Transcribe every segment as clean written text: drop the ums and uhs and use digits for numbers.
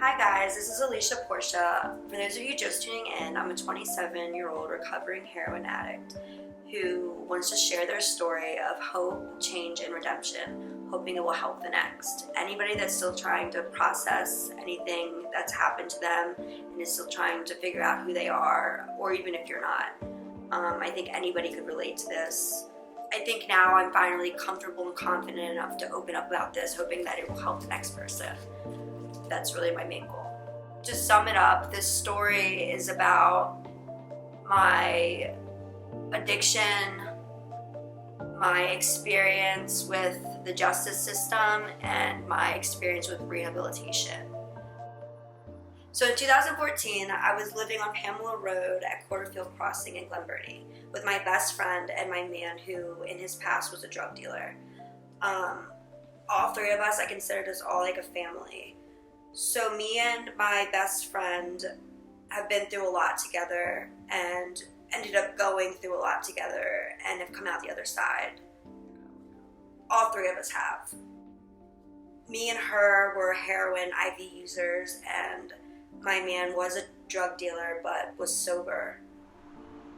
Hi guys, this is Alicia Portia. For those of you just tuning in, I'm a 27-year-old recovering heroin addict who wants to share their story of hope, change, and redemption, hoping it will help the next. Anybody that's still trying to process anything that's happened to them and is still trying to figure out who they are, or even if you're not, I think anybody could relate to this. I think now I'm finally comfortable and confident enough to open up about this, hoping that it will help the next person. That's really my main goal. To sum it up, this story is about my addiction, my experience with the justice system, and my experience with rehabilitation. So in 2014, I was living on Pamela Road at Quarterfield Crossing in Glen Burnie with my best friend and my man who in his past was a drug dealer. All three of us, I considered us all like a family. So me and my best friend have been through a lot together and ended up going through a lot together and have come out the other side. All three of us have. Me and her were heroin IV users, and my man was a drug dealer but was sober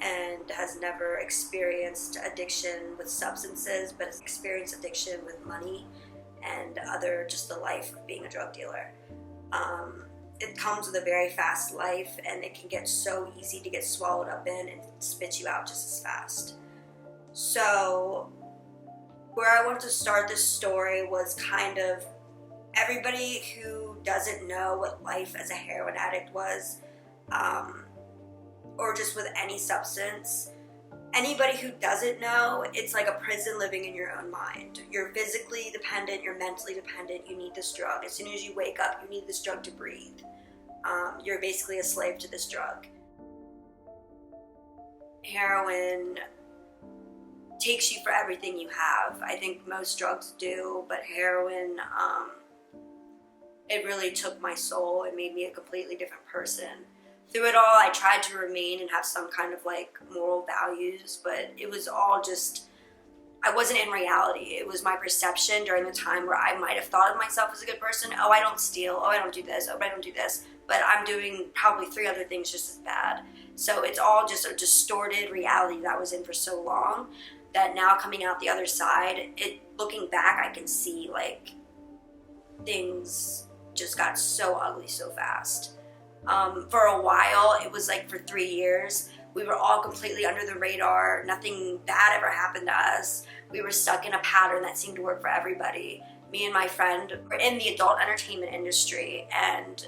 and has never experienced addiction with substances, but has experienced addiction with money and just the life of being a drug dealer. It comes with a very fast life, and it can get so easy to get swallowed up in and spit you out just as fast. So where I wanted to start this story was kind of everybody who doesn't know what life as a heroin addict was, or just with any substance. Anybody who doesn't know, it's like a prison living in your own mind. You're physically dependent, you're mentally dependent, you need this drug. As soon as you wake up, you need this drug to breathe. You're basically a slave to this drug. Heroin takes you for everything you have. I think most drugs do, but heroin, it really took my soul. It made me a completely different person. Through it all, I tried to remain and have some kind of like moral values, but it was all just, I wasn't in reality. It was my perception during the time where I might have thought of myself as a good person. Oh, I don't steal. Oh, I don't do this. Oh, I don't do this. But I'm doing probably 3 other things just as bad. So it's all just a distorted reality that I was in for so long that now coming out the other side, looking back, I can see like things just got so ugly so fast. For a while, it was like for 3 years, we were all completely under the radar. Nothing bad ever happened to us. We were stuck in a pattern that seemed to work for everybody. Me and my friend were in the adult entertainment industry, and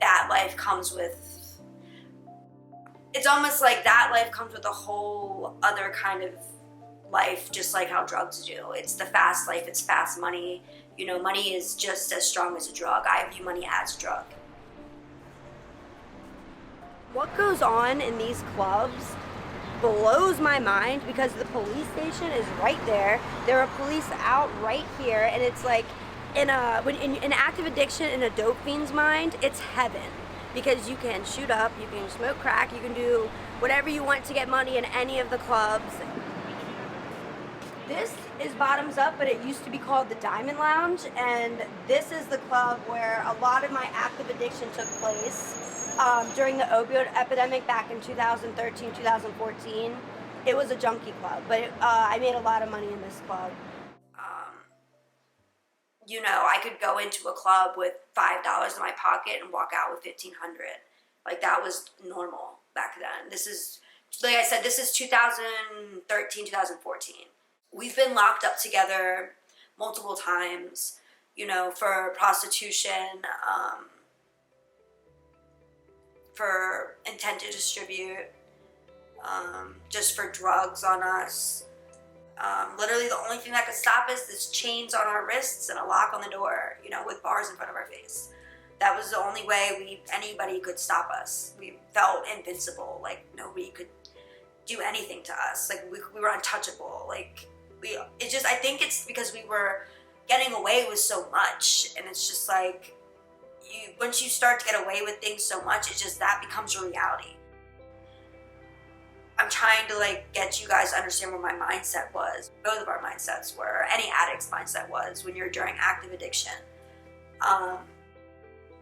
that life comes with, it's almost like that life comes with a whole other kind of life, just like how drugs do. It's the fast life, it's fast money. You know, money is just as strong as a drug. I view money as a drug. What goes on in these clubs blows my mind because the police station is right there. There are police out right here, and it's like in active addiction in a dope fiend's mind, it's heaven because you can shoot up, you can smoke crack, you can do whatever you want to get money in any of the clubs. This is Bottoms Up, but it used to be called the Diamond Lounge, and this is the club where a lot of my active addiction took place. During the opioid epidemic back in 2013, 2014, it was a junkie club, but I made a lot of money in this club. You know, I could go into a club with $5 in my pocket and walk out with $1,500. Like, that was normal back then. This is, like I said, this is 2013, 2014. We've been locked up together multiple times, you know, for prostitution, for intent to distribute, just for drugs on us. Literally the only thing that could stop us is chains on our wrists and a lock on the door, you know, with bars in front of our face. That was the only way anybody could stop us. We felt invincible, like nobody could do anything to us. Like we were untouchable. Like I think it's because we were getting away with so much, and it's just like, once you start to get away with things so much, that becomes your reality. I'm trying to like get you guys to understand what my mindset was. Both of our mindsets were, any addict's mindset was when you're during active addiction.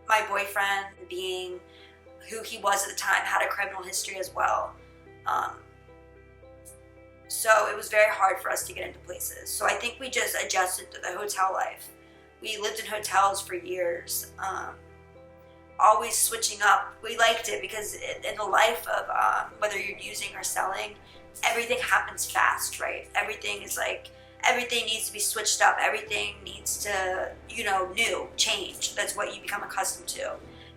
my boyfriend, being who he was at the time, had a criminal history as well. Um, so it was very hard for us to get into places. So I think we just adjusted to the hotel life. We lived in hotels for years, always switching up. We liked it because in the life of whether you're using or selling, everything happens fast, right? Everything is like, everything needs to be switched up. Everything needs to, new, change. That's what you become accustomed to.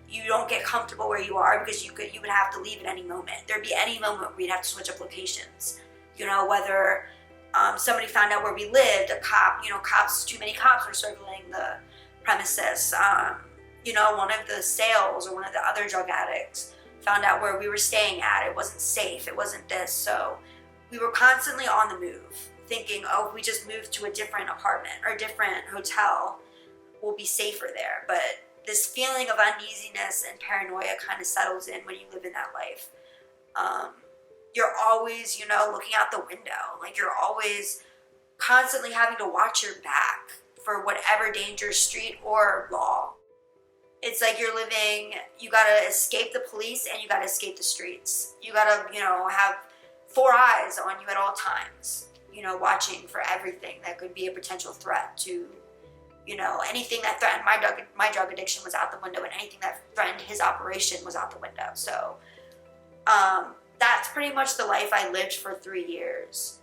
You don't get comfortable where you are because you would have to leave at any moment. There'd be any moment where we'd have to switch up locations. Whether somebody found out where we lived, a cop, too many cops were circling the premises. One of the sales or one of the other drug addicts found out where we were staying at. It wasn't safe. It wasn't this. So we were constantly on the move, thinking, oh, if we just move to a different apartment or a different hotel, we'll be safer there. But this feeling of uneasiness and paranoia kind of settles in when you live in that life. You're always, looking out the window. Like, you're always constantly having to watch your back for whatever dangerous street or law. It's like you're living, you gotta escape the police and you gotta escape the streets. You gotta, have 4 eyes on you at all times, watching for everything that could be a potential threat to, anything that threatened my drug addiction was out the window, and anything that threatened his operation was out the window. So, that's pretty much the life I lived for 3 years.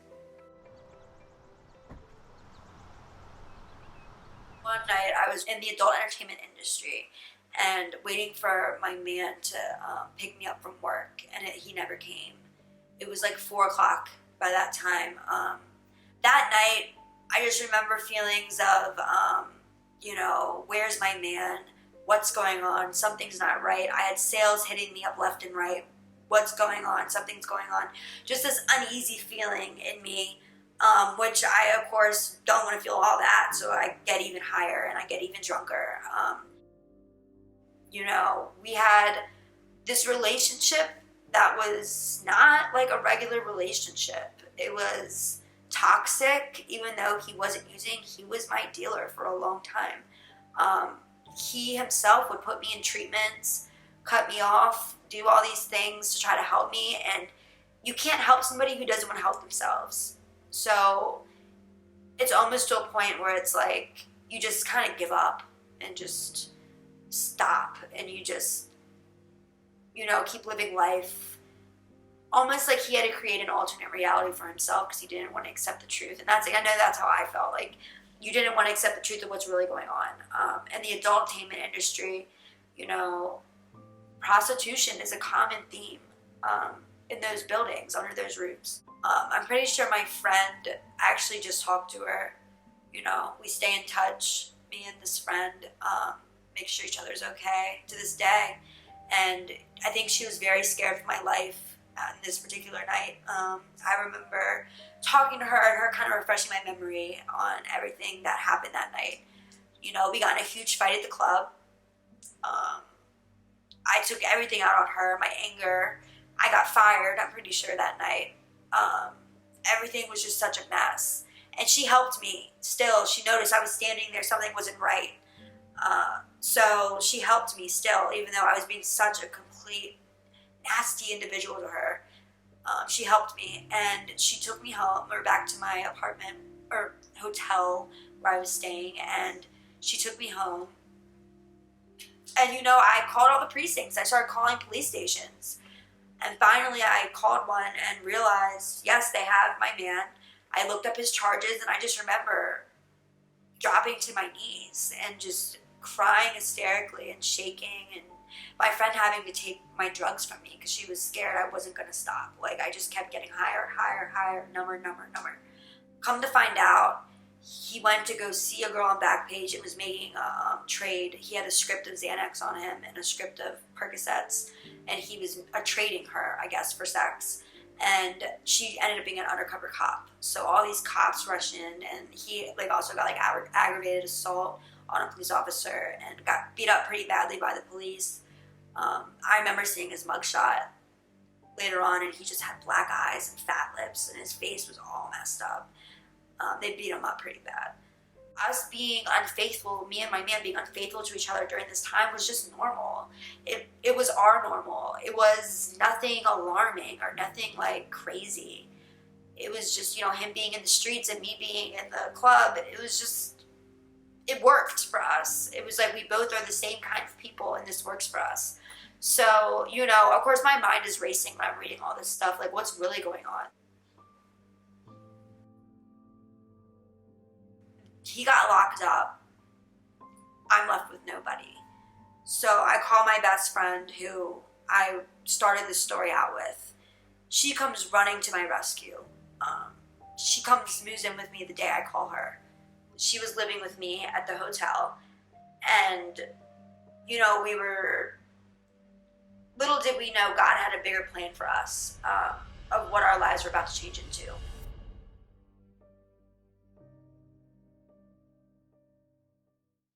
One night I was in the adult entertainment industry and waiting for my man to pick me up from work, and he never came. It was like 4 o'clock by that time. That night, I just remember feelings of, where's my man? What's going on? Something's not right. I had sales hitting me up left and right. What's going on? Something's going on. Just this uneasy feeling in me, which I, of course, don't want to feel all that, so I get even higher and I get even drunker. We had this relationship that was not like a regular relationship. It was toxic, even though he wasn't using. He was my dealer for a long time. He himself would put me in treatments, cut me off, do all these things to try to help me, and you can't help somebody who doesn't want to help themselves. So it's almost to a point where it's like you just kind of give up and just stop, and you just keep living life almost like he had to create an alternate reality for himself because he didn't want to accept the truth. And I know that's how I felt. Like, you didn't want to accept the truth of what's really going on. In the adult entertainment industry, prostitution is a common theme in those buildings, under those roofs. I'm pretty sure my friend actually just talked to her. We stay in touch, me and this friend, make sure each other's okay to this day. And I think she was very scared for my life this particular night. I remember talking to her and her kind of refreshing my memory on everything that happened that night. We got in a huge fight at the club. I took everything out on her, my anger. I got fired, I'm pretty sure, that night. Everything was just such a mess. And she helped me still. She noticed I was standing there, something wasn't right. So she helped me still, even though I was being such a complete nasty individual to her. She helped me, and she took me home, or back to my apartment or hotel where I was staying, and she took me home. And I called all the precincts. I started calling police stations. And finally I called one and realized, yes, they have my man. I looked up his charges, and I just remember dropping to my knees and just crying hysterically and shaking, and my friend having to take my drugs from me because she was scared I wasn't going to stop. Like, I just kept getting higher, number. Come to find out, he went to go see a girl on Backpage and was making a trade. He had a script of Xanax on him and a script of Percocets, and he was trading her, I guess, for sex. And she ended up being an undercover cop. So all these cops rush in, and he also got aggravated assault on a police officer and got beat up pretty badly by the police. I remember seeing his mugshot later on, and he just had black eyes and fat lips, and his face was all messed up. They beat him up pretty bad. us being unfaithful, me and my man being unfaithful to each other during this time was just normal. It was our normal. It was nothing alarming or nothing like crazy. It was just, you know, him being in the streets and me being in the club. It was just, it worked for us. It was like we both are the same kind of people and this works for us. So, you know, of course my mind is racing when I'm reading all this stuff. Like, what's really going on? He got locked up. I'm left with nobody. So I call my best friend who I started this story out with. She comes running to my rescue. She comes, moves in with me the day I call her. She was living with me at the hotel. And, you know, little did we know God had a bigger plan for us of what our lives were about to change into.